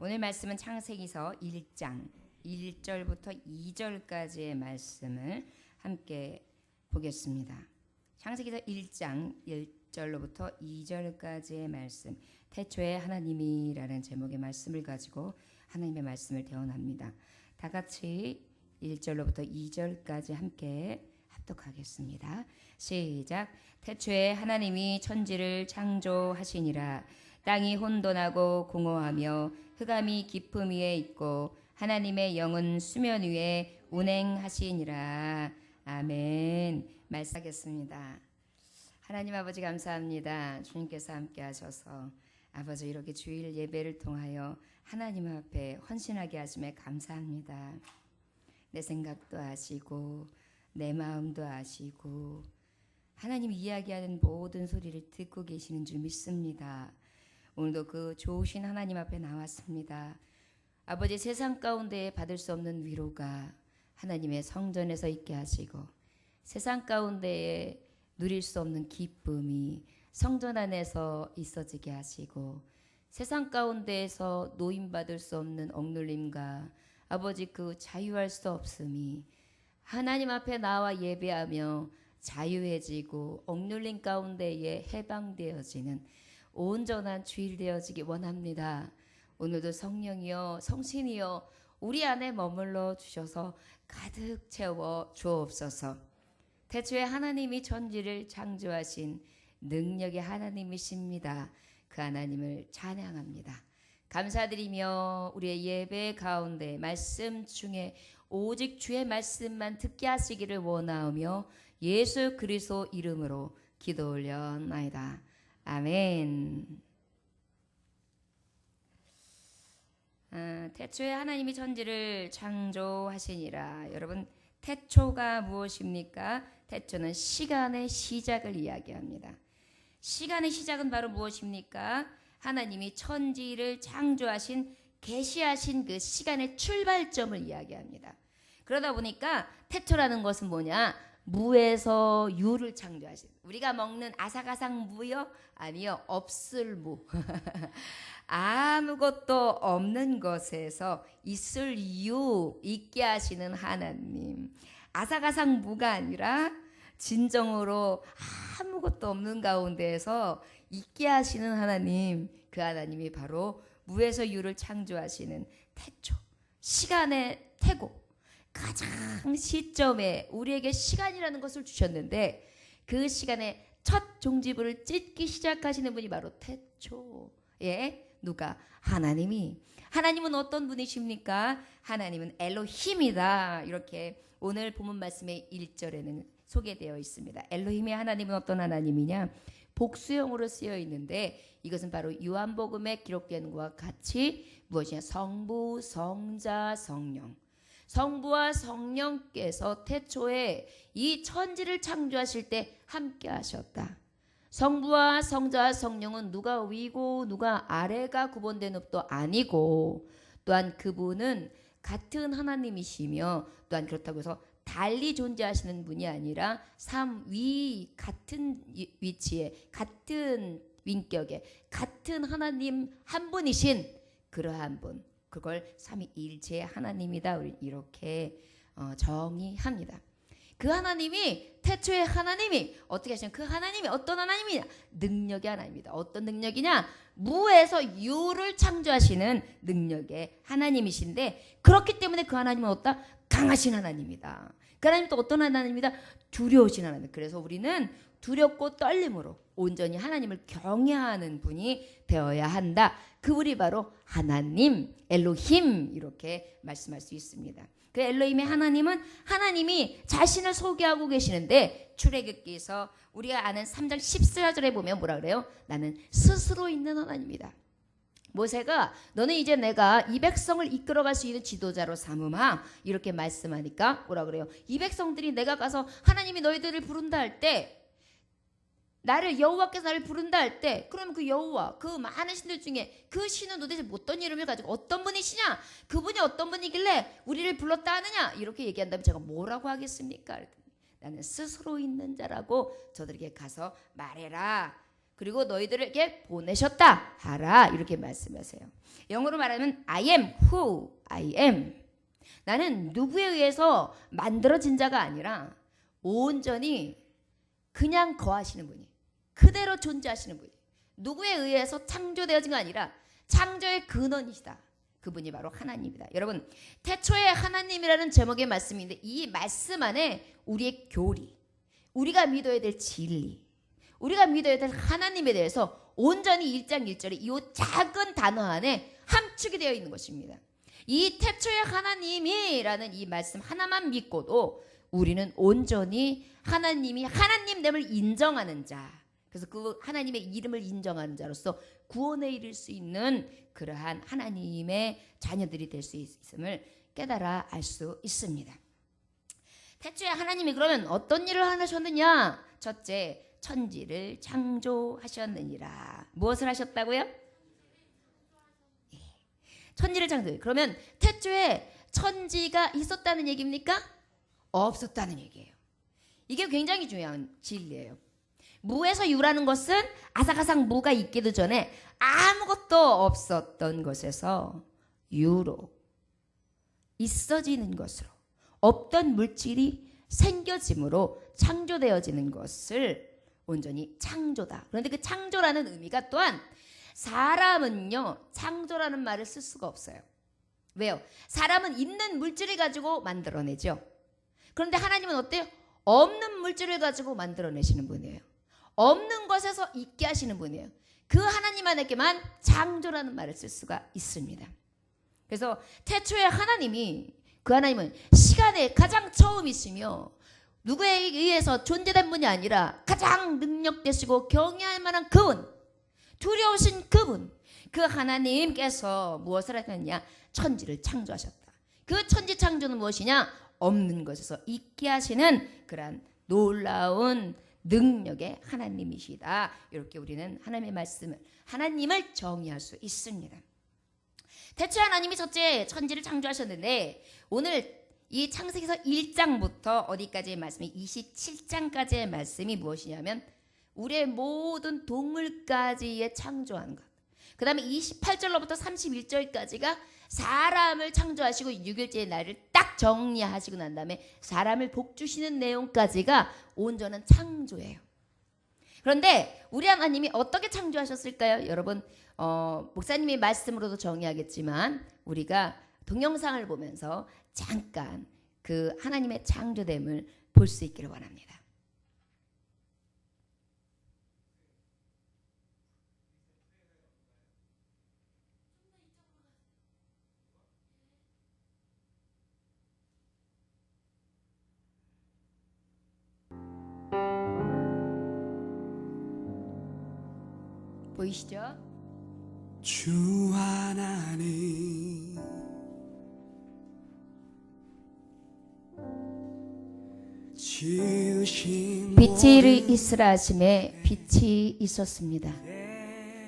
오늘 말씀은 창세기서 1장 1절부터 2절까지의 말씀을 함께 보겠습니다. 창세기서 1장 1절로부터 2절까지의 말씀, 태초에 하나님이라는 제목의 말씀을 가지고 하나님의 말씀을 대언합니다. 다 같이 1절로부터 2절까지 함께 합독하겠습니다. 시작. 태초에 하나님이 천지를 창조하시니라. 땅이 혼돈하고 공허하며 흑암이 깊음 위에 있고 하나님의 영은 수면 위에 운행하시니라. 아멘. 말씀하겠습니다. 하나님 아버지 감사합니다. 주님께서 함께 하셔서 아버지 이렇게 주일 예배를 통하여 하나님 앞에 헌신하게 하심에 감사합니다. 내 생각도 아시고 내 마음도 아시고 하나님 이야기하는 모든 소리를 듣고 계시는 줄 믿습니다. 오늘도 그 좋으신 하나님 앞에 나왔습니다. 아버지 세상 가운데 받을 수 없는 위로가 하나님의 성전에서 있게 하시고 세상 가운데에 누릴 수 없는 기쁨이 성전 안에서 있어지게 하시고 세상 가운데에서 노임받을 수 없는 억눌림과 아버지 그 자유할 수 없음이 하나님 앞에 나와 예배하며 자유해지고 억눌림 가운데에 해방되어지는 온전한 주일 되어지기 원합니다. 오늘도 성령이여 성신이여 우리 안에 머물러 주셔서 가득 채워 주옵소서. 태초에 하나님이 천지를 창조하신 능력의 하나님이십니다. 그 하나님을 찬양합니다. 감사드리며 우리의 예배 가운데 말씀 중에 오직 주의 말씀만 듣게 하시기를 원하오며 예수 그리스도 이름으로 기도 올려나이다. 아멘. 태초에 하나님이 천지를 창조하시니라. 여러분 태초가 무엇입니까? 태초는 시간의 시작을 이야기합니다. 시간의 시작은 바로 무엇입니까? 하나님이 천지를 창조하신 계시하신 그 시간의 출발점을 이야기합니다. 그러다 보니까 태초라는 것은 뭐냐? 무에서 유를 창조하신, 우리가 먹는 아삭아삭 무요? 아니요, 없을 무. 아무것도 없는 것에서 있을 유 있게 하시는 하나님. 아삭아삭 무가 아니라 진정으로 아무것도 없는 가운데에서 있게 하시는 하나님, 그 하나님이 바로 무에서 유를 창조하시는 태초, 시간의 태고, 가장 시점에 우리에게 시간이라는 것을 주셨는데 그 시간에 첫 종지부를 찢기 시작하시는 분이 바로 태초에 누가? 하나님은 어떤 분이십니까? 하나님은 엘로힘이다. 이렇게 오늘 본문 말씀의 1절에는 소개되어 있습니다. 엘로힘의 하나님은 어떤 하나님이냐? 복수형으로 쓰여 있는데 이것은 바로 요한복음에 기록된 것과 같이 무엇이냐? 성부, 성자, 성령. 성부와 성령께서 태초에 이 천지를 창조하실 때 함께 하셨다. 성부와 성자와 성령은 누가 위고 누가 아래가 구분된 것도 아니고 또한 그분은 같은 하나님이시며 또한 그렇다고 해서 달리 존재하시는 분이 아니라 삼위 같은 위치에 같은 인격에 같은 하나님 한 분이신 그러한 분, 그걸 삼위일체의 하나님이다. 우리 이렇게 정의합니다. 그 하나님이 태초의 하나님이 어떻게 하시냐? 그 하나님이 어떤 하나님이냐? 능력의 하나님입니다. 어떤 능력이냐? 무에서 유를 창조하시는 능력의 하나님이신데 그렇기 때문에 그 하나님은 어떤 강하신 하나님이다. 그 하나님은 또 어떤 하나님이다? 두려우신 하나님. 그래서 우리는 두렵고 떨림으로 온전히 하나님을 경외하는 분이 되어야 한다. 그분이 바로 하나님, 엘로힘 이렇게 말씀할 수 있습니다. 그 엘로힘의 하나님은 하나님이 자신을 소개하고 계시는데 출애굽기에서 우리가 아는 3장 14절에 보면 뭐라 그래요? 나는 스스로 있는 하나님이다. 모세가 너는 이제 내가 이 백성을 이끌어갈 수 있는 지도자로 삼음하 이렇게 말씀하니까 뭐라 그래요? 이 백성들이 내가 가서 하나님이 너희들을 부른다 할 때 나를 여호와께서 나를 부른다 할 때 그러면 그 여호와 그 많은 신들 중에 그 신은 도대체 어떤 이름을 가지고 어떤 분이시냐? 그분이 어떤 분이길래 우리를 불렀다 하느냐? 이렇게 얘기한다면 제가 뭐라고 하겠습니까? 나는 스스로 있는 자라고 저들에게 가서 말해라. 그리고 너희들에게 보내셨다 하라 이렇게 말씀하세요. 영어로 말하면 I am who I am. 나는 누구에 의해서 만들어진 자가 아니라 온전히 그냥 거하시는 분이, 그대로 존재하시는 분이, 누구에 의해서 창조되어진 거 아니라 창조의 근원이시다. 그분이 바로 하나님이다. 여러분, 태초에 하나님이라는 제목의 말씀인데 이 말씀 안에 우리의 교리, 우리가 믿어야 될 진리, 우리가 믿어야 될 하나님에 대해서 온전히 1장 1절에 이 작은 단어 안에 함축이 되어 있는 것입니다. 이 태초의 하나님이라는 이 말씀 하나만 믿고도 우리는 온전히 하나님이 하나님됨을 인정하는 자, 그래서 그 하나님의 이름을 인정하는 자로서 구원에 이를 수 있는 그러한 하나님의 자녀들이 될 수 있음을 깨달아 알 수 있습니다. 태초에 하나님이 그러면 어떤 일을 하셨느냐? 첫째, 천지를 창조하셨느니라. 무엇을 하셨다고요? 천지를 창조. 그러면 태초에 천지가 있었다는 얘기입니까? 없었다는 얘기예요. 이게 굉장히 중요한 진리예요. 무에서 유라는 것은 아삭아삭 무가 있기도 전에 아무것도 없었던 것에서 유로 있어지는 것으로, 없던 물질이 생겨짐으로 창조되어지는 것을 온전히 창조다. 그런데 그 창조라는 의미가 또한 사람은요, 창조라는 말을 쓸 수가 없어요. 왜요? 사람은 있는 물질을 가지고 만들어내죠. 그런데 하나님은 어때요? 없는 물질을 가지고 만들어내시는 분이에요. 없는 것에서 있게 하시는 분이에요. 그 하나님 안에게만 창조라는 말을 쓸 수가 있습니다. 그래서 태초에 하나님이, 그 하나님은 시간에 가장 처음이시며 누구에 의해서 존재된 분이 아니라 가장 능력되시고 경외할 만한 그분, 두려우신 그분, 그 하나님께서 무엇을 하셨느냐? 천지를 창조하셨다. 그 천지 창조는 무엇이냐? 없는 것에서 있게 하시는 그러한 놀라운 능력의 하나님이시다. 이렇게 우리는 하나님의 말씀을, 하나님을 정의할 수 있습니다. 태초에 하나님이 첫째 천지를 창조하셨는데 오늘 이 창세기서 1장부터 어디까지의 말씀이 27장까지의 말씀이 무엇이냐면 우리의 모든 동물까지의 창조한 것. 그 다음에 28절로부터 31절까지가 사람을 창조하시고 6일째의 날을 딱 정리하시고 난 다음에 사람을 복주시는 내용까지가 온전한 창조예요. 그런데 우리 하나님이 어떻게 창조하셨을까요? 여러분, 목사님의 말씀으로도 정의하겠지만 우리가 동영상을 보면서 잠깐 그 하나님의 창조됨을 볼 수 있기를 원합니다. 보이시죠? 주 하나님 지으신 빛이 있으라 하심에 빛이 있었습니다.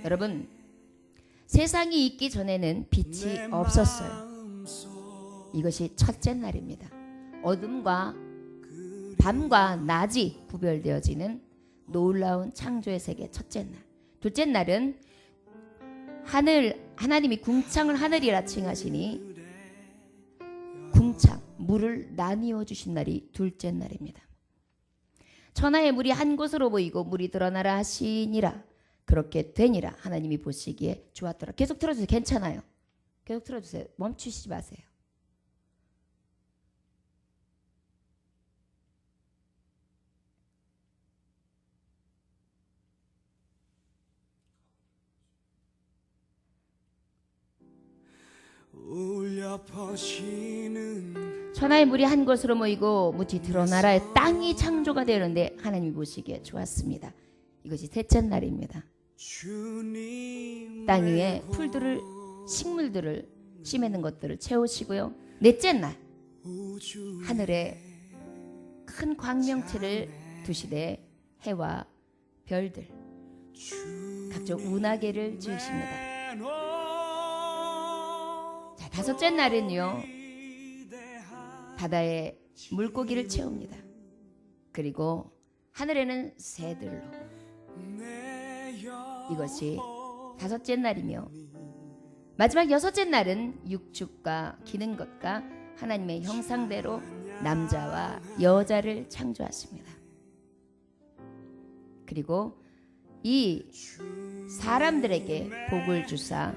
여러분, 세상이 있기 전에는 빛이 없었어요. 이것이 첫째 날입니다. 어둠과 밤과 낮이 구별되어지는 놀라운 창조의 세계 첫째 날. 둘째 날은 하나님이 궁창을 하늘이라 칭하시니 궁창, 물을 나뉘어 주신 날이 둘째 날입니다. 천하의 물이 한 곳으로 보이고 물이 드러나라 하시니라. 그렇게 되니라. 하나님이 보시기에 좋았더라. 계속 틀어주세요. 괜찮아요. 계속 틀어주세요. 멈추시지 마세요. 울려 퍼지는 천하의 물이 한 곳으로 모이고 물이 드러나라. 땅이 창조가 되는데 하나님이 보시기에 좋았습니다. 이것이 셋째 날입니다. 땅 위에 풀들을, 식물들을, 씨 맺는 것들을 채우시고요. 넷째 날 하늘에 큰 광명체를 두시되 해와 별들, 각종 운하계를 지으십니다. 자, 다섯째 날은요, 바다에 물고기를 채웁니다. 그리고 하늘에는 새들로, 이것이 다섯째 날이며 마지막 여섯째 날은 육축과 기는 것과 하나님의 형상대로 남자와 여자를 창조하십니다. 그리고 이 사람들에게 복을 주사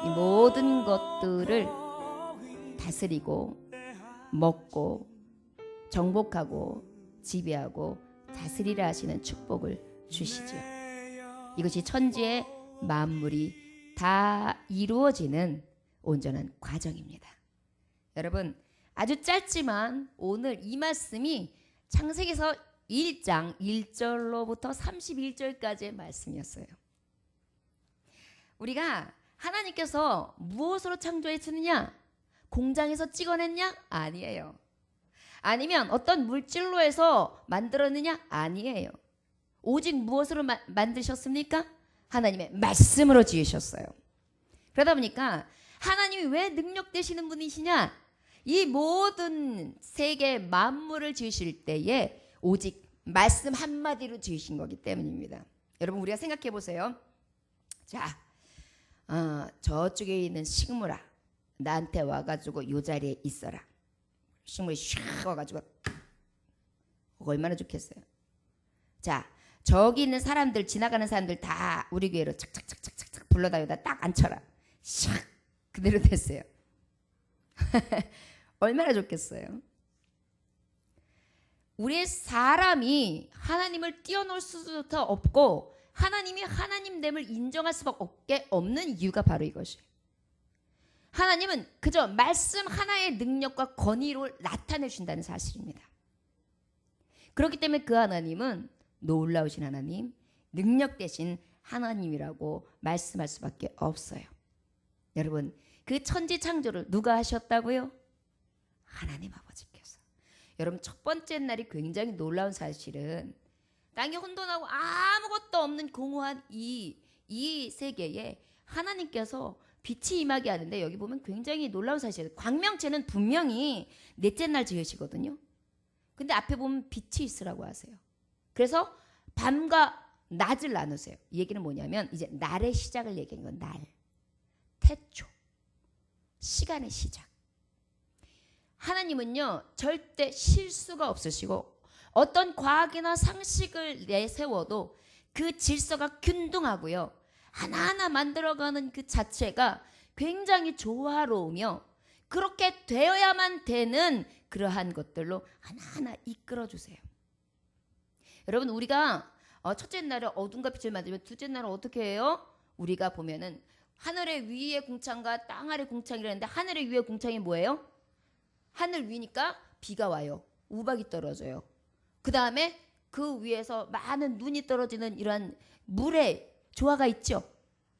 이 모든 것들을 다스리고 먹고 정복하고 지배하고 다스리라 하시는 축복을 주시죠. 이것이 천지의 만물이 다 이루어지는 온전한 과정입니다. 여러분, 아주 짧지만 오늘 이 말씀이 창세기에서 1장 1절로부터 31절까지의 말씀이었어요. 우리가 하나님께서 무엇으로 창조했느냐? 공장에서 찍어냈냐? 아니에요. 아니면 어떤 물질로 해서 만들었느냐? 아니에요. 오직 무엇으로 만드셨습니까? 하나님의 말씀으로 지으셨어요. 그러다 보니까 하나님이 왜 능력 되시는 분이시냐? 이 모든 세계 만물을 지으실 때에 오직 말씀 한마디로 지으신 거기 때문입니다. 여러분, 우리가 생각해 보세요. 자, 저쪽에 있는 식물아, 나한테 와가지고 이 자리에 있어라. 식물이 샥 와가지고 얼마나 좋겠어요. 자, 저기 있는 사람들, 지나가는 사람들 다 우리 교회로 착착착착착 불러다니다 딱 앉혀라. 샥 그대로 됐어요. 얼마나 좋겠어요. 우리 사람이 하나님을 뛰어넘을 수도 없고 하나님이 하나님됨을 인정할 수밖에 없는 이유가 바로 이것이에요. 하나님은 그저 말씀 하나의 능력과 권위로 나타내준다는 사실입니다. 그렇기 때문에 그 하나님은 놀라우신 하나님, 능력 되신 하나님이라고 말씀할 수밖에 없어요. 여러분, 그 천지 창조를 누가 하셨다고요? 하나님 아버지께서. 여러분, 첫 번째 날이 굉장히 놀라운 사실은 땅이 혼돈하고 아무것도 없는 공허한 이 세계에 하나님께서 빛이 임하게 하는데, 여기 보면 굉장히 놀라운 사실이에요. 광명체는 분명히 넷째 날 지으시거든요. 근데 앞에 보면 빛이 있으라고 하세요. 그래서 밤과 낮을 나누세요. 이 얘기는 뭐냐면 이제 날의 시작을 얘기한 건 날. 태초. 시간의 시작. 하나님은요, 절대 실수가 없으시고 어떤 과학이나 상식을 내세워도 그 질서가 균등하고요. 하나하나 만들어가는 그 자체가 굉장히 조화로우며 그렇게 되어야만 되는 그러한 것들로 하나하나 이끌어주세요. 여러분, 우리가 첫째 날에 어둠과 빛을 만들면 둘째 날은 어떻게 해요? 우리가 보면은 하늘의 위의 궁창과 땅 아래 궁창이라는데, 하늘의 위의 궁창이 뭐예요? 하늘 위니까 비가 와요. 우박이 떨어져요. 그 다음에 그 위에서 많은 눈이 떨어지는 이러한 물의 조화가 있죠.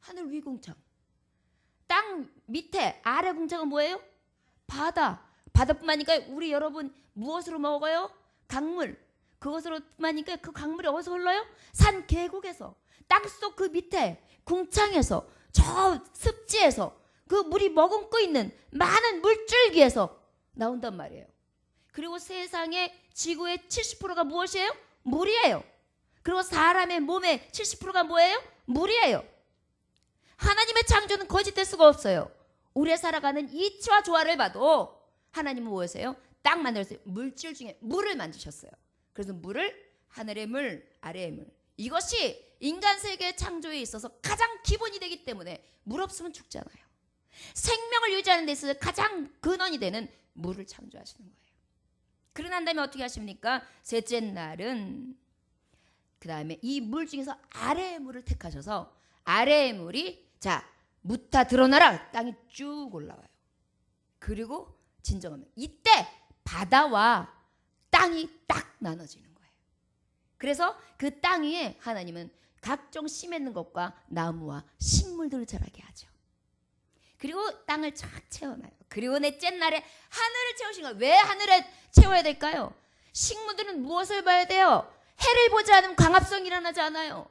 하늘 위 궁창. 땅 밑에 아래 궁창은 뭐예요? 바다. 바다뿐만이니까 우리 여러분 무엇으로 먹어요? 강물. 그것으로뿐만이니까 그 강물이 어디서 흘러요? 산 계곡에서, 땅속 그 밑에 궁창에서, 저 습지에서 그 물이 머금고 있는 많은 물줄기에서 나온단 말이에요. 그리고 세상의 지구의 70%가 무엇이에요? 물이에요. 그리고 사람의 몸의 70%가 뭐예요? 물이에요. 하나님의 창조는 거짓될 수가 없어요. 우리가 살아가는 이치와 조화를 봐도 하나님은 무엇이에요? 딱 만들었어요. 물질 중에 물을 만드셨어요. 그래서 물을 하늘의 물, 아래의 물. 이것이 인간 세계의 창조에 있어서 가장 기본이 되기 때문에 물 없으면 죽잖아요. 생명을 유지하는 데 있어서 가장 근원이 되는 물을 창조하시는 거예요. 그러고 난 다음에 어떻게 하십니까? 셋째 날은 그 다음에 이 물 중에서 아래의 물을 택하셔서 아래의 물이 자 묻다 드러나라 땅이 쭉 올라와요. 그리고 진정하면 이때 바다와 땅이 딱 나눠지는 거예요. 그래서 그 땅 위에 하나님은 각종 씨 맺는 것과 나무와 식물들을 자라게 하죠. 그리고 땅을 쫙 채워놔요. 그리고 넷째 날에 하늘을 채우신 거예요. 왜 하늘을 채워야 될까요? 식물들은 무엇을 봐야 돼요? 해를 보지 않으면 광합성이 일어나지 않아요.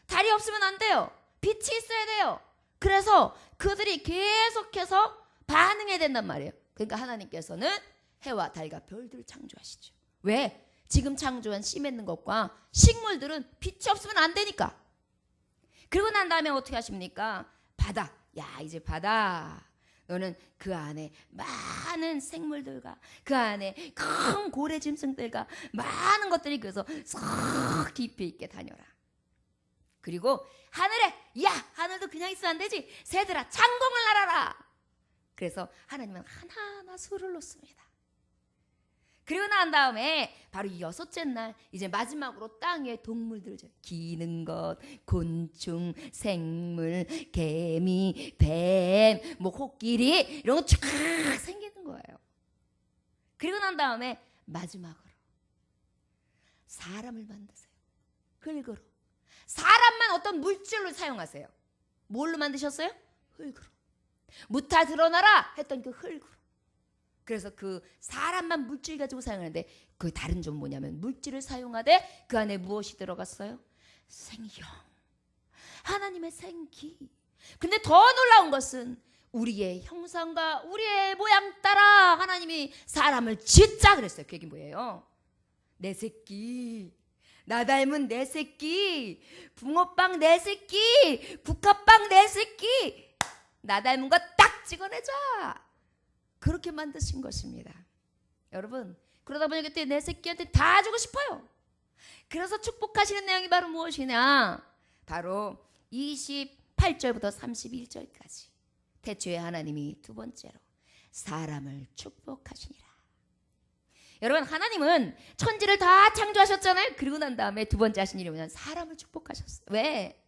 달이 없으면 안 돼요. 빛이 있어야 돼요. 그래서 그들이 계속해서 반응해야 된단 말이에요. 그러니까 하나님께서는 해와 달과 별들을 창조하시죠. 왜? 지금 창조한 씨 맺는 것과 식물들은 빛이 없으면 안 되니까. 그리고 난 다음에 어떻게 하십니까? 바다. 야, 이제 바다. 너는 그 안에 많은 생물들과 그 안에 큰 고래 짐승들과 많은 것들이 그래서 썩 깊이 있게 다녀라. 그리고 하늘에, 야, 하늘도 그냥 있으면 안 되지. 새들아, 창공을 날아라. 그래서 하나님은 하나하나 수를 놓습니다. 그리고 난 다음에 바로 이 여섯째 날 이제 마지막으로 땅의 동물들, 기는 것, 곤충, 생물, 개미, 뱀, 뭐 코끼리 이런 거 쫙 생기는 거예요. 그리고 난 다음에 마지막으로 사람을 만드세요. 흙으로. 사람만 어떤 물질로 사용하세요. 뭘로 만드셨어요? 흙으로. 무타 드러나라 했던 그 흙으로. 그래서 그 사람만 물질 가지고 사용하는데 그 다른 점 뭐냐면 물질을 사용하되 그 안에 무엇이 들어갔어요? 생명. 하나님의 생기. 근데 더 놀라운 것은 우리의 형상과 우리의 모양 따라 하나님이 사람을 짓자 그랬어요. 그 얘기 뭐예요? 내 새끼. 나 닮은 내 새끼. 붕어빵 내 새끼. 국화빵 내 새끼. 나 닮은 거 딱 찍어내자. 그렇게 만드신 것입니다. 여러분, 그러다 보니까 내 새끼한테 다 주고 싶어요. 그래서 축복하시는 내용이 바로 무엇이냐? 바로 28절부터 31절까지. 태초에 하나님이 두 번째로 사람을 축복하시니라. 여러분, 하나님은 천지를 다 창조하셨잖아요. 그리고 난 다음에 두 번째 하신 일이 뭐냐면 사람을 축복하셨어요. 왜?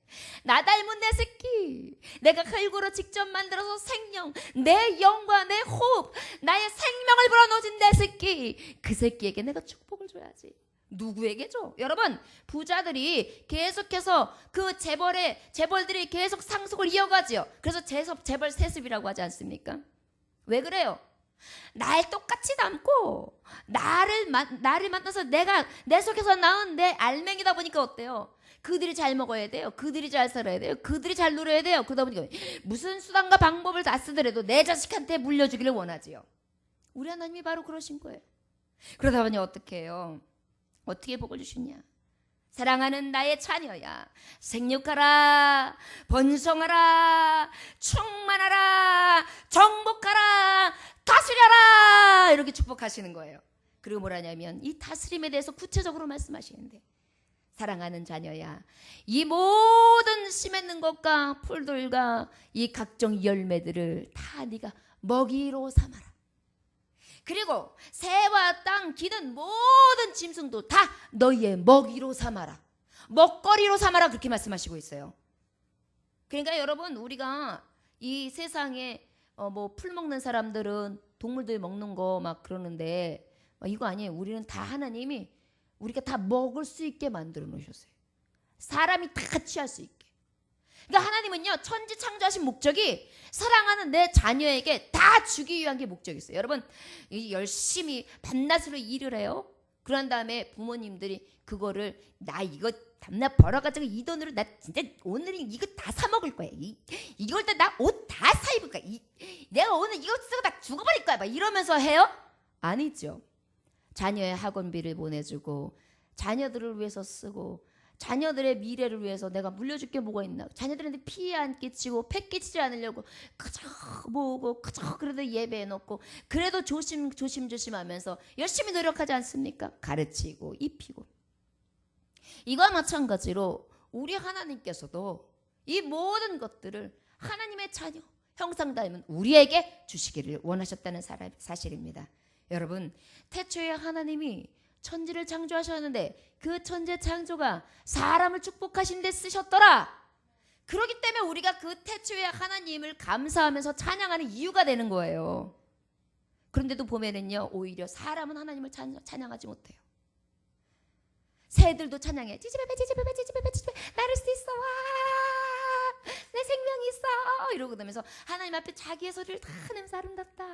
나 닮은 내 새끼, 내가 흙으로 직접 만들어서 생명, 내 영과 내 호흡, 나의 생명을 불어넣어준 내 새끼, 그 새끼에게 내가 축복을 줘야지. 누구에게 줘? 여러분, 부자들이 계속해서 그 재벌들이 계속 상속을 이어가지요. 그래서 재벌 세습이라고 하지 않습니까? 왜 그래요? 날 똑같이 닮고 나를 만나서 내가 내 속에서 낳은 내 알맹이다 보니까 어때요? 그들이 잘 먹어야 돼요. 그들이 잘 살아야 돼요. 그들이 잘 놀아야 돼요. 그러다 보니까 무슨 수단과 방법을 다 쓰더라도 내 자식한테 물려주기를 원하지요. 우리 하나님이 바로 그러신 거예요. 그러다 보니 어떻게 해요? 어떻게 복을 주시냐? 사랑하는 나의 자녀야, 생육하라, 번성하라, 충만하라, 정복하라, 다스려라, 이렇게 축복하시는 거예요. 그리고 뭐라냐면 이 다스림에 대해서 구체적으로 말씀하시는데, 사랑하는 자녀야, 이 모든 씨 맺는 것과 풀들과 이 각종 열매들을 다 네가 먹이로 삼아라. 그리고 새와 땅 기는 모든 짐승도 다 너희의 먹이로 삼아라. 먹거리로 삼아라. 그렇게 말씀하시고 있어요. 그러니까 여러분, 우리가 이 세상에 뭐 풀 먹는 사람들은 동물들 먹는 거 막 그러는데 이거 아니에요. 우리는 다 하나님이 우리가 다 먹을 수 있게 만들어 놓으셨어요. 사람이 다 취할 수 있게. 그러니까 하나님은요, 천지 창조하신 목적이 사랑하는 내 자녀에게 다 주기 위한 게 목적이 있어요. 여러분, 열심히 밤낮으로 일을 해요. 그런 다음에 부모님들이 그거를 나 이거 밤낮 벌어가지고 이 돈으로 나 진짜 오늘은 이거 다 사 먹을 거야. 이걸 때 나 옷 다 사 입을 거야. 내가 오늘 이거 쓰고 다 죽어버릴 거야. 막 이러면서 해요? 아니죠. 자녀의 학원비를 보내주고 자녀들을 위해서 쓰고 자녀들의 미래를 위해서 내가 물려줄 게 뭐가 있나. 자녀들한테 피해 안 끼치고 패 끼치지 않으려고 그저 모으고 그저 그래도 예배해놓고 그래도 조심하면서 열심히 노력하지 않습니까? 가르치고 입히고. 이와 마찬가지로 우리 하나님께서도 이 모든 것들을 하나님의 자녀 형상 닮은 우리에게 주시기를 원하셨다는 사실입니다. 여러분, 태초에 하나님이 천지를 창조하셨는데 그 천지 창조가 사람을 축복하신 데 쓰셨더라. 그렇기 때문에 우리가 그 태초의 하나님을 감사하면서 찬양하는 이유가 되는 거예요. 그런데도 보면은요, 오히려 사람은 하나님을 찬양하지 못해요. 새들도 찬양해. 찌찌배배 찌찌배배 찌찌배배 찌찌배배 나를 수 있어. 와, 내 생명이 있어. 이러고 그러면서 하나님 앞에 자기의 소리를 다 내면서 아름답다.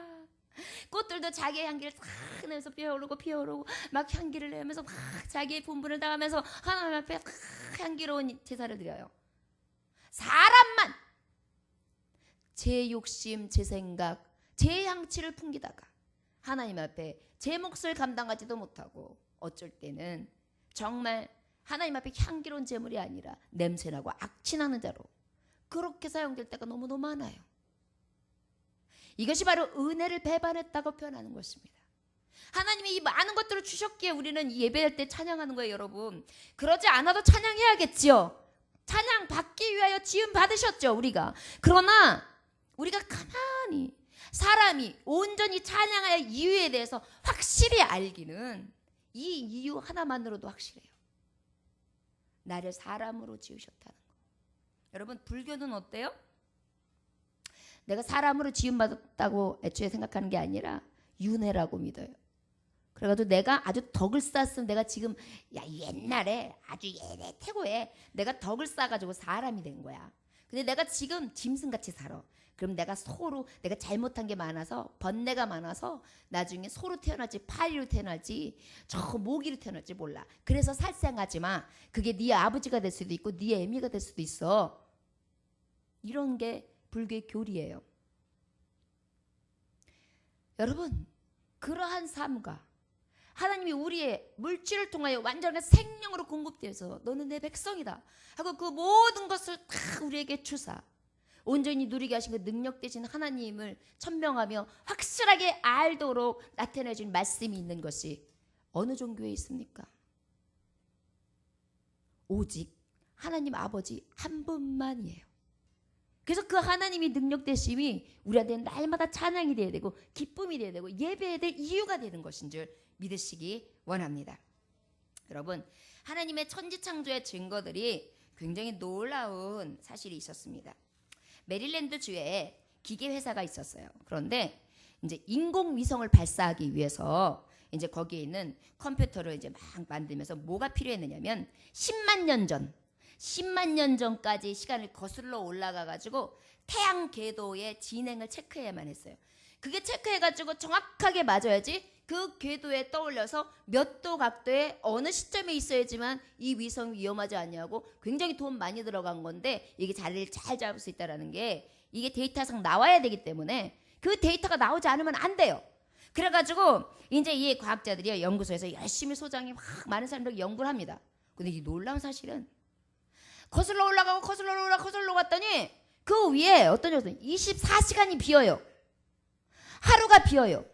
꽃들도 자기의 향기를 다 내면서 피어오르고 막 향기를 내면서 막 자기의 분분을 다하면서 하나님 앞에 다 향기로운 제사를 드려요. 사람만 제 욕심, 제 생각, 제 향취를 풍기다가 하나님 앞에 제 몫을 감당하지도 못하고 어쩔 때는 정말 하나님 앞에 향기로운 제물이 아니라 냄새나고 악취나는 자로 그렇게 사용될 때가 너무너무 많아요. 이것이 바로 은혜를 배반했다고 표현하는 것입니다. 하나님이 이 많은 것들을 주셨기에 우리는 이 예배할 때 찬양하는 거예요, 여러분. 그러지 않아도 찬양해야겠지요. 찬양 받기 위하여 지음 받으셨죠, 우리가. 그러나 우리가 가만히 사람이 온전히 찬양할 이유에 대해서 확실히 알기는 이 이유 하나만으로도 확실해요. 나를 사람으로 지으셨다는 거. 여러분, 불교는 어때요? 내가 사람으로 지음받았다고 애초에 생각하는 게 아니라 윤회라고 믿어요. 그래가지고 내가 아주 덕을 쌓았으면 내가 지금 옛날에 아주 태고에 내가 덕을 쌓아가지고 사람이 된 거야. 근데 내가 지금 짐승같이 살아. 그럼 내가 내가 잘못한 게 많아서 번뇌가 많아서 나중에 소로 태어날지 파리로 태어날지 저 모기로 태어날지 몰라. 그래서 살생하지 마. 그게 네 아버지가 될 수도 있고 네 애미가 될 수도 있어. 이런 게 불교의 교리예요. 여러분, 그러한 삶과 하나님이 우리의 물질을 통하여 완전한 생명으로 공급되어서 너는 내 백성이다 하고 그 모든 것을 다 우리에게 주사 온전히 누리게 하신 그 능력 되신 하나님을 천명하며 확실하게 알도록 나타내준 말씀이 있는 것이 어느 종교에 있습니까? 오직 하나님 아버지 한 분만이에요. 그래서 그 하나님이 능력 되심이 우리한테 날마다 찬양이 돼야 되고 기쁨이 돼야 되고 예배해야 될 이유가 되는 것인 줄 믿으시기 원합니다. 여러분, 하나님의 천지창조의 증거들이 굉장히 놀라운 사실이 있었습니다. 메릴랜드 주에 기계 회사가 있었어요. 그런데 이제 인공위성을 발사하기 위해서 이제 거기에 있는 컴퓨터를 이제 막 만들면서 뭐가 필요했느냐면 10만 년 전까지 시간을 거슬러 올라가 가지고 태양 궤도의 진행을 체크해야만 했어요. 그게 체크해 가지고 정확하게 맞아야지 그 궤도에 떠올려서 몇 도 각도에 어느 시점에 있어야지만 이 위성이 위험하지 않냐고 굉장히 돈 많이 들어간 건데 이게 자리를 잘 잡을 수 있다라는 게 이게 데이터상 나와야 되기 때문에 그 데이터가 나오지 않으면 안 돼요. 그래가지고 이제 이 과학자들이 연구소에서 열심히 소장이 막 많은 사람들이 연구를 합니다. 근데 이 놀라운 사실은 거슬러 올라가고 거슬러 갔더니 그 위에 어떤 녀석은 24시간이 비어요. 하루가 비어요.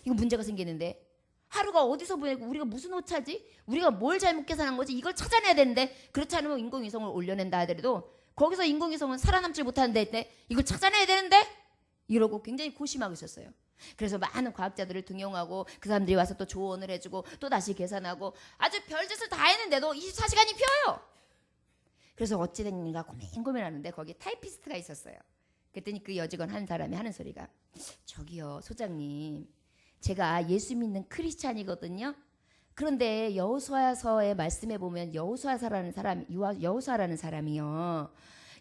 이거 문제가 생기는데 하루가 어디서 보내고 우리가 무슨 오차지? 우리가 뭘 잘못 계산한 거지? 이걸 찾아내야 되는데 그렇지 않으면 인공위성을 올려낸다 하더라도 거기서 인공위성은 살아남지 못하는데 이걸 찾아내야 되는데 이러고 굉장히 고심하고 있었어요. 그래서 많은 과학자들을 등용하고 그 사람들이 와서 또 조언을 해주고 또 다시 계산하고 아주 별짓을 다 했는데도 24시간이 비어요. 그래서 어찌 됐는가 고민하는데 거기 타이피스트가 있었어요. 그랬더니 그 여직원 한 사람이 하는 소리가 저기요 소장님, 제가 예수 믿는 크리스찬이거든요. 그런데 여호수아서의 말씀에 보면 여호수아라는 사람이요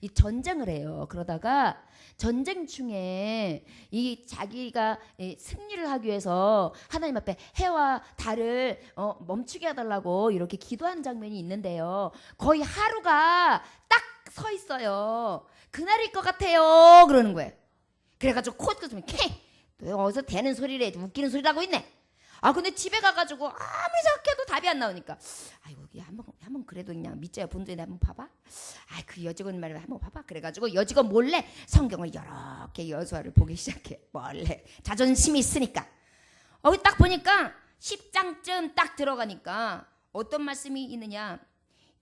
이 전쟁을 해요. 그러다가 전쟁 중에 이 자기가 승리를 하기 위해서 하나님 앞에 해와 달을 멈추게 해달라고 이렇게 기도하는 장면이 있는데요. 거의 하루가 딱 서 있어요. 그날일 것 같아요. 그러는 거예요. 그래가지고 코웃으면 너 어디서 대는 소리를 해. 웃기는 소리 하고 있네. 아 근데 집에 가가지고 아무리 생각해도 답이 안 나오니까 아이고 한번 그래도 그냥 믿자요. 본전에 한번 봐봐. 아 그 여직원 말을 한번 봐봐. 그래가지고 여직원 몰래 성경을 이렇게 여호수아를 보기 시작해. 몰래 자존심이 있으니까. 딱 보니까 10장쯤 딱 들어가니까 어떤 말씀이 있느냐.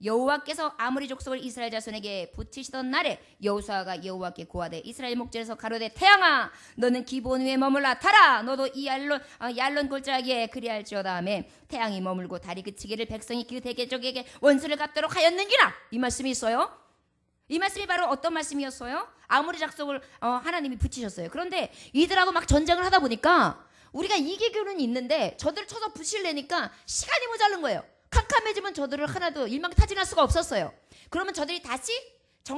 여호와께서 아모리 족속을 이스라엘 자손에게 붙이시던 날에 여호수아가 여호와께 고하되 이스라엘 목전에서 가로되 태양아 너는 기본 위에 머물라 타라 너도 이 얄론 골짜기에 그리할지어다 하며 태양이 머물고 달이 그치기를 백성이 그 대적에게 원수를 갚도록 하였느니라. 이 말씀이 있어요. 이 말씀이 바로 어떤 말씀이었어요? 아모리 족속을 하나님이 붙이셨어요. 그런데 이들하고 막 전쟁을 하다 보니까 우리가 이기고는 있는데 저들을 쳐서 부실내니까 시간이 모자른 거예요. 캄캄해지면 저들을 하나도 일망타진할 수가 없었어요. 그러면 저들이 다시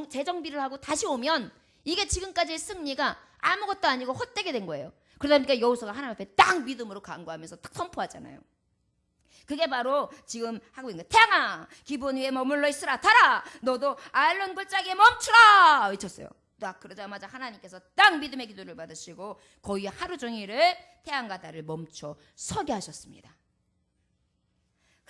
재정비를 하고 다시 오면 이게 지금까지의 승리가 아무것도 아니고 헛되게 된 거예요. 그러다 보니까 여호수아가 하나님 앞에 딱 믿음으로 간구하면서 딱 선포하잖아요. 그게 바로 지금 하고 있는 거예요. 태양아 기본 위에 머물러 있으라 타라 너도 아일론 골짜기에 멈추라 외쳤어요. 딱 그러자마자 하나님께서 딱 믿음의 기도를 받으시고 거의 하루 종일을 태양과 달을 멈춰 서게 하셨습니다.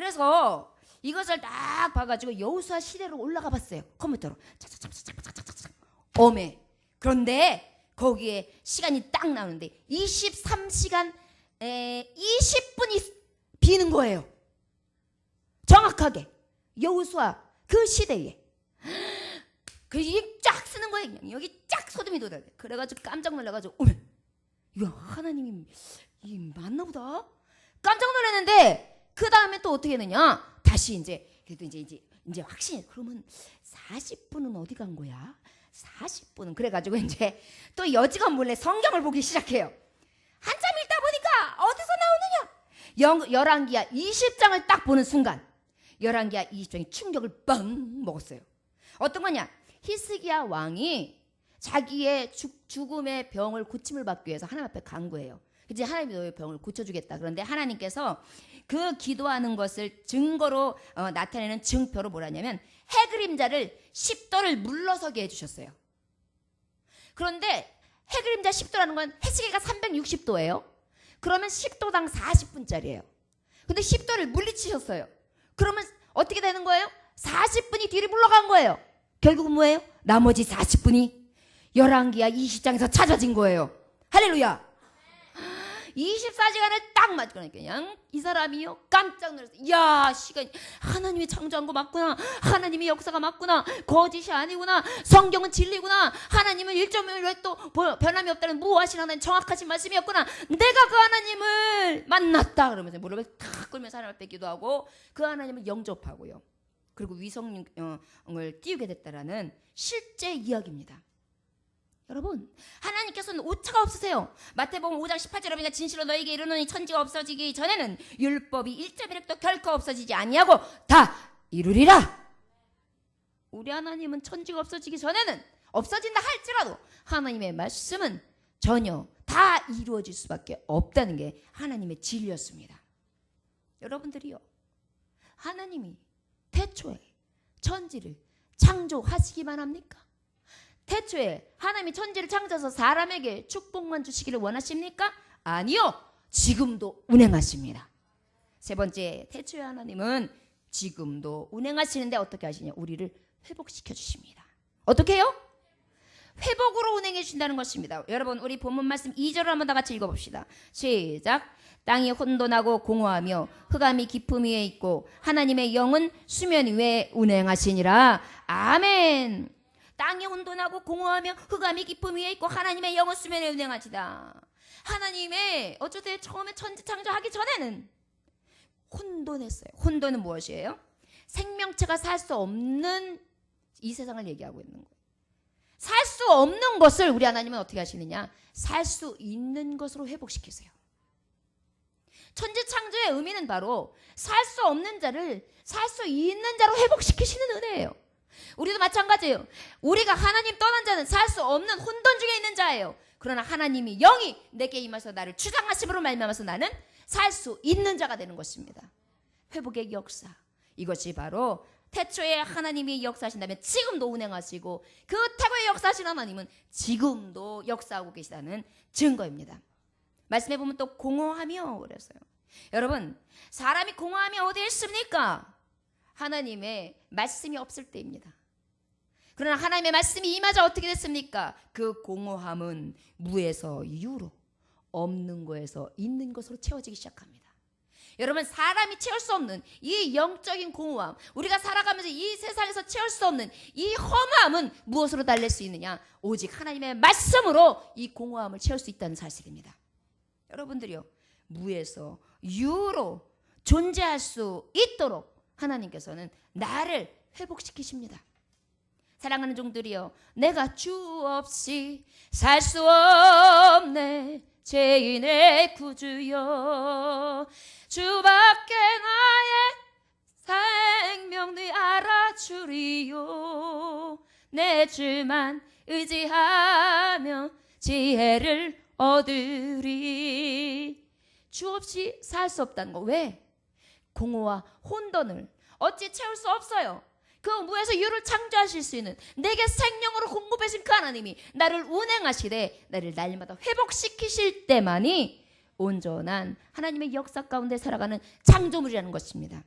그래서 이것을 딱 봐가지고 여호수아 시대로 올라가 봤어요. 컴퓨터로 착착착착착착착 어메. 그런데 거기에 시간이 딱 나오는데 23시간 20분이 비는 거예요. 정확하게 여호수아 그 시대에. 그쫙 쓰는 거예요. 그냥 여기 쫙 소금이 돋아요. 그래가지고 깜짝 놀라가지고 어메, 이거 하나님이 맞나 보다. 깜짝 놀랐는데 그 다음에 또 어떻게 했느냐? 다시 그래도 이제 확신. 그러면 40분은 어디 간 거야? 40분은 그래가지고 이제 또 여직원 몰래 성경을 보기 시작해요. 한참 읽다 보니까 어디서 나오느냐? 열왕기하 20장을 딱 보는 순간 열왕기하 20장이 충격을 빵 먹었어요. 어떤 거냐? 히스기야 왕이 자기의 죽음의 병을 고침을 받기 위해서 하나님 앞에 간구해요. 이제 하나님이 너의 병을 고쳐주겠다. 그런데 하나님께서 그 기도하는 것을 증거로 나타내는 증표로 뭐라냐면 해그림자를 10도를 물러서게 해주셨어요. 그런데 해그림자 10도라는 건 해시계가 360도예요. 그러면 10도당 40분짜리예요. 근데 10도를 물리치셨어요. 그러면 어떻게 되는 거예요? 40분이 뒤로 물러간 거예요. 결국은 뭐예요? 나머지 40분이 열왕기하 20장에서 찾아진 거예요. 할렐루야. 24시간을 딱 맞고 나니까 그냥 이 사람이요 깜짝 놀랐어요. 야, 시간 하나님이 창조한 거 맞구나. 하나님의 역사가 맞구나. 거짓이 아니구나. 성경은 진리구나. 하나님은 1.1왜 또 변함이 없다는 무엇이나 하나님 정확하신 말씀이었구나. 내가 그 하나님을 만났다. 그러면서 무릎을 탁 꿇면서 하나님 앞에 기도하고 그 하나님을 영접하고요. 그리고 위성을 띄우게 됐다라는 실제 이야기입니다. 여러분, 하나님께서는 오차가 없으세요. 마태복음 5장 18절에 보니까 진실로 너에게 이르노니 천지가 없어지기 전에는 율법이 1.1획도 결코 없어지지 아니하고 다 이루리라. 우리 하나님은 천지가 없어지기 전에는 없어진다 할지라도 하나님의 말씀은 전혀 다 이루어질 수밖에 없다는 게 하나님의 진리였습니다. 여러분들이요, 하나님이 태초에 천지를 창조하시기만 합니까? 태초에 하나님이 천지를 창조해서 사람에게 축복만 주시기를 원하십니까? 아니요. 지금도 운행하십니다. 세 번째, 태초에 하나님은 지금도 운행하시는데 어떻게 하시냐? 우리를 회복시켜 주십니다. 어떻게 해요? 회복으로 운행해 주신다는 것입니다. 여러분, 우리 본문 말씀 2절을 한번 다 같이 읽어봅시다. 시작. 땅이 혼돈하고 공허하며 흑암이 깊음 위에 있고 하나님의 영은 수면 위에 운행하시니라. 아멘. 땅이 혼돈하고 공허하며 흑암이 깊음 위에 있고 하나님의 영은 수면에 운행하시다. 하나님의 어쩌든 처음에 천지 창조하기 전에는 혼돈했어요. 혼돈은 무엇이에요? 생명체가 살 수 없는 이 세상을 얘기하고 있는 거예요. 살 수 없는 것을 우리 하나님은 어떻게 하시느냐? 살 수 있는 것으로 회복시키세요. 천지 창조의 의미는 바로 살 수 없는 자를 살 수 있는 자로 회복시키시는 은혜예요. 우리도 마찬가지예요. 우리가 하나님 떠난 자는 살 수 없는 혼돈 중에 있는 자예요. 그러나 하나님이 영이 내게 임하셔서 나를 주장하심으로 말미암아서 나는 살 수 있는 자가 되는 것입니다. 회복의 역사, 이것이 바로 태초에 하나님이 역사하신다면 지금도 운행하시고 그 태고의 역사하신 하나님은 지금도 역사하고 계시다는 증거입니다. 말씀해 보면 또 공허하며 그랬어요. 여러분, 사람이 공허함이 어디에 있습니까? 하나님의 말씀이 없을 때입니다. 그러나 하나님의 말씀이 임하자 어떻게 됐습니까? 그 공허함은 무에서 유로, 없는 거에서 있는 것으로 채워지기 시작합니다. 여러분, 사람이 채울 수 없는 이 영적인 공허함, 우리가 살아가면서 이 세상에서 채울 수 없는 이 험함은 무엇으로 달랠 수 있느냐? 오직 하나님의 말씀으로 이 공허함을 채울 수 있다는 사실입니다. 여러분들이요, 무에서 유로 존재할 수 있도록 하나님께서는 나를 회복시키십니다. 사랑하는 종들이요, 내가 주 없이 살 수 없네 죄인의 구주여, 주밖에 나의 생명을 알아주리요, 내 주만 의지하며 지혜를 얻으리. 주 없이 살 수 없다는 거. 왜? 공허와 혼돈을 어찌 채울 수 없어요. 그 무에서 유를 창조하실 수 있는 내게 생명으로 공급하신 그 하나님이 나를 운행하시되 나를 날마다 회복시키실 때만이 온전한 하나님의 역사 가운데 살아가는 창조물이라는 것입니다.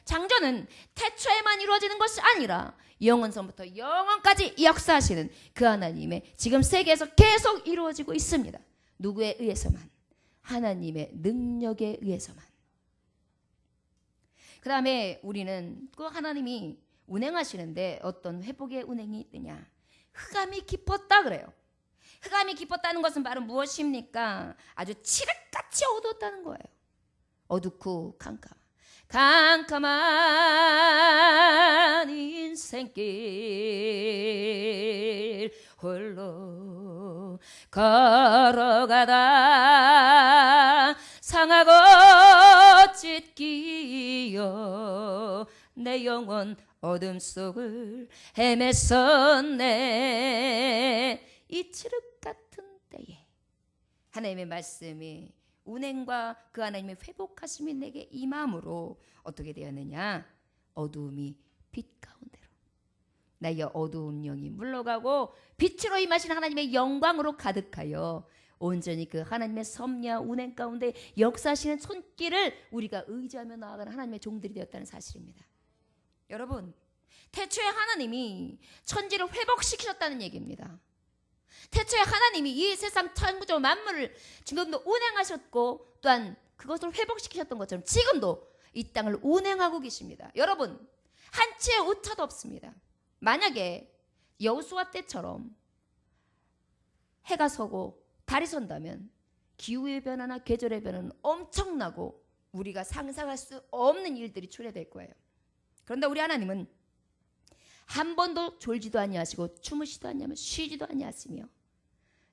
창조는 태초에만 이루어지는 것이 아니라 영원선부터 영원까지 역사하시는 그 하나님의 지금 세계에서 계속 이루어지고 있습니다. 누구에 의해서만? 하나님의 능력에 의해서만. 그 다음에 우리는 그 하나님이 운행하시는데 어떤 회복의 운행이 있느냐? 흑암이 깊었다 그래요. 흑암이 깊었다는 것은 바로 무엇입니까? 아주 칠흑같이 어두웠다는 거예요. 어둡고 캄캄한 인생길 홀로 걸어가다 상하고 찢기어 내 영혼 어둠 속을 헤맸었네. 이 칠흑 같은 때에 하나님의 말씀이 운행과 그 하나님의 회복하심이 내게 임함으로 어떻게 되었느냐? 어두움이 빛 가운데로 나의 어두운 영이 물러가고 빛으로 임하신 하나님의 영광으로 가득하여 온전히 그 하나님의 섭리와 운행 가운데 역사하시는 손길을 우리가 의지하며 나아가는 하나님의 종들이 되었다는 사실입니다. 여러분, 태초에 하나님이 천지를 회복시키셨다는 얘기입니다. 태초에 하나님이 이 세상 창조 만물을 지금도 운행하셨고 또한 그것을 회복시키셨던 것처럼 지금도 이 땅을 운행하고 계십니다. 여러분, 한치의 오차도 없습니다. 만약에 여호수아 때처럼 해가 서고 달이 선다면 기후의 변화나 계절의 변화는 엄청나고 우리가 상상할 수 없는 일들이 초래될 거예요. 그런데 우리 하나님은 한 번도 졸지도 아니하시고 주무시도 아니하며 쉬지도 아니하시며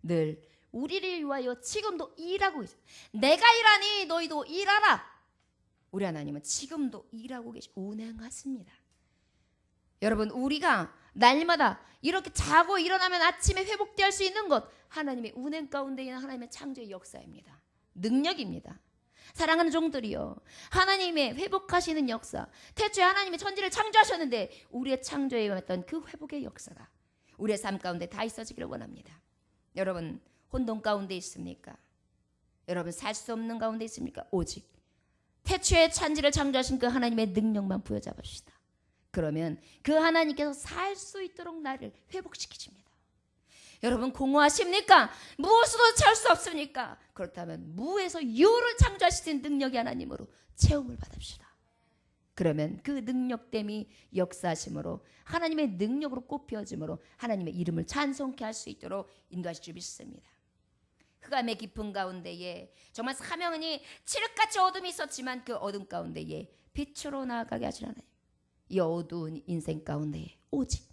늘 우리를 위하여 지금도 일하고 계세요. 내가 일하니 너희도 일하라. 우리 하나님은 지금도 일하고 운행하십니다. 여러분, 우리가 날마다 이렇게 자고 일어나면 아침에 회복될 수 있는 것, 하나님의 운행 가운데 있는 하나님의 창조의 역사입니다. 능력입니다. 사랑하는 종들이요, 하나님의 회복하시는 역사, 태초에 하나님이 천지를 창조하셨는데 우리의 창조에 왔던 그 회복의 역사가 우리의 삶 가운데 다 있어지기를 원합니다. 여러분, 혼돈 가운데 있습니까? 여러분, 살 수 없는 가운데 있습니까? 오직 태초에 천지를 창조하신 그 하나님의 능력만 부여잡읍시다. 그러면 그 하나님께서 살 수 있도록 나를 회복시키십니다. 여러분, 공허하십니까? 무엇으로 채울 수 없습니까? 그렇다면 무에서 유를 창조하시는 능력이 하나님으로 채움을 받읍시다. 그러면 그 능력됨이 역사하심으로 하나님의 능력으로 꽃피어짐으로 하나님의 이름을 찬송케 할 수 있도록 인도하실 줄 믿습니다. 흑암의 깊은 가운데에 정말 사명이 칠흑같이 어둠이 있었지만 그 어둠 가운데에 빛으로 나아가게 하신 하나님, 이 어두운 인생 가운데에 오직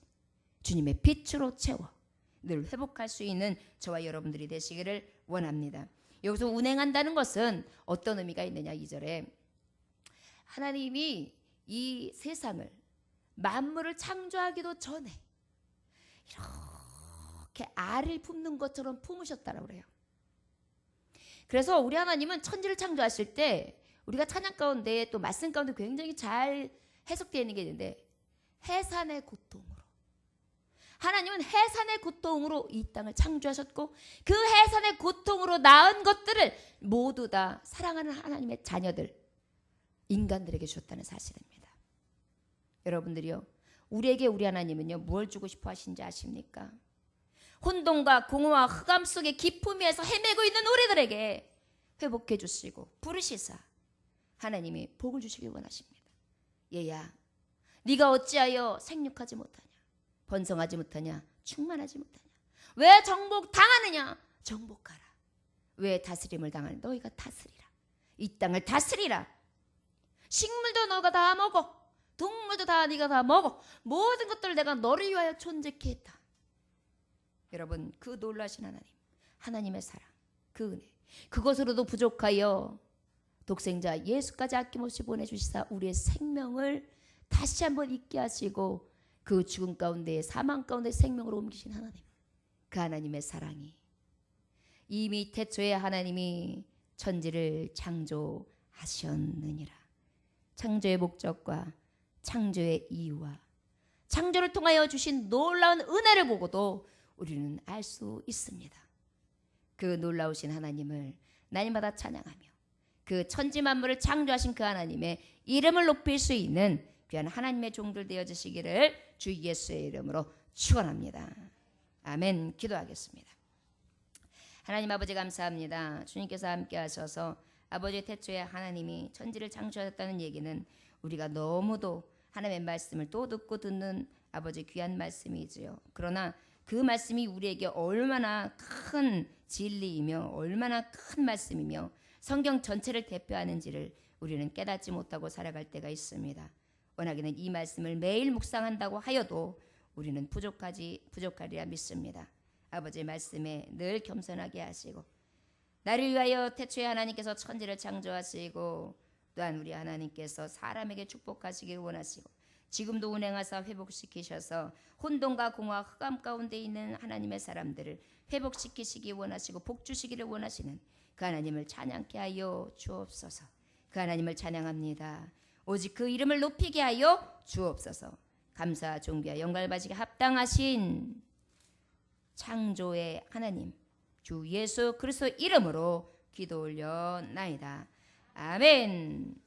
주님의 빛으로 채워 늘 회복할 수 있는 저와 여러분들이 되시기를 원합니다. 여기서 운행한다는 것은 어떤 의미가 있느냐? 2절에 하나님이 이 세상을 만물을 창조하기도 전에 이렇게 알을 품는 것처럼 품으셨다라고 그래요. 그래서 우리 하나님은 천지를 창조하실 때 우리가 찬양 가운데 또 말씀 가운데 굉장히 잘 해석되어 있는 게 있는데, 해산의 고통으로, 하나님은 해산의 고통으로 이 땅을 창조하셨고 그 해산의 고통으로 낳은 것들을 모두 다 사랑하는 하나님의 자녀들, 인간들에게 주셨다는 사실입니다. 여러분들이요, 우리에게 우리 하나님은요 무엇을 주고 싶어 하신지 아십니까? 혼돈과 공허와 흑암 속의 기품에서 헤매고 있는 우리들에게 회복해 주시고 부르시사 하나님이 복을 주시길 원하십니다. 얘야, 네가 어찌하여 생육하지 못하냐, 번성하지 못하냐, 충만하지 못하냐, 왜 정복 당하느냐, 정복하라. 왜 다스림을 당하느냐, 너희가 다스리라. 이 땅을 다스리라. 식물도 너가 다 먹어, 동물도 다 네가 다 먹어, 모든 것들을 내가 너를 위하여 존재케 했다. 여러분, 그 놀라신 하나님, 하나님의 사랑, 그 은혜, 그것으로도 부족하여 독생자 예수까지 아낌없이 보내주시사 우리의 생명을 다시 한번 있게 하시고 그 죽음 가운데 사망 가운데 생명으로 옮기신 하나님, 그 하나님의 사랑이 이미 태초에 하나님이 천지를 창조하셨느니라. 창조의 목적과 창조의 이유와 창조를 통하여 주신 놀라운 은혜를 보고도 우리는 알 수 있습니다. 그 놀라우신 하나님을 날마다 찬양하며 그 천지 만물을 창조하신 그 하나님의 이름을 높일 수 있는 귀한 하나님의 종들 되어 주시기를 주 예수의 이름으로 축원합니다. 아멘. 기도하겠습니다. 하나님 아버지 감사합니다. 주님께서 함께 하셔서 아버지 태초에 하나님이 천지를 창조하셨다는 얘기는 우리가 너무도 하나님의 말씀을 또 듣는 아버지 귀한 말씀이지요. 그러나 그 말씀이 우리에게 얼마나 큰 진리이며 얼마나 큰 말씀이며 성경 전체를 대표하는지를 우리는 깨닫지 못하고 살아갈 때가 있습니다. 워낙에는 이 말씀을 매일 묵상한다고 하여도 우리는 부족하리라 믿습니다. 아버지의 말씀에 늘 겸손하게 하시고 나를 위하여 태초에 하나님께서 천지를 창조하시고 또한 우리 하나님께서 사람에게 축복하시길 원하시고 지금도 운행하사 회복시키셔서 혼돈과 공허와 흑암 가운데 있는 하나님의 사람들을 회복시키시기 원하시고 복주시기를 원하시는 그 하나님을 찬양케 하여 주옵소서. 그 하나님을 찬양합니다. 오직 그 이름을 높이게 하여 주옵소서. 감사 존귀와 영광을 받으시기 합당하신 창조의 하나님 주 예수 그리스도 이름으로 기도 올려나이다. 아멘.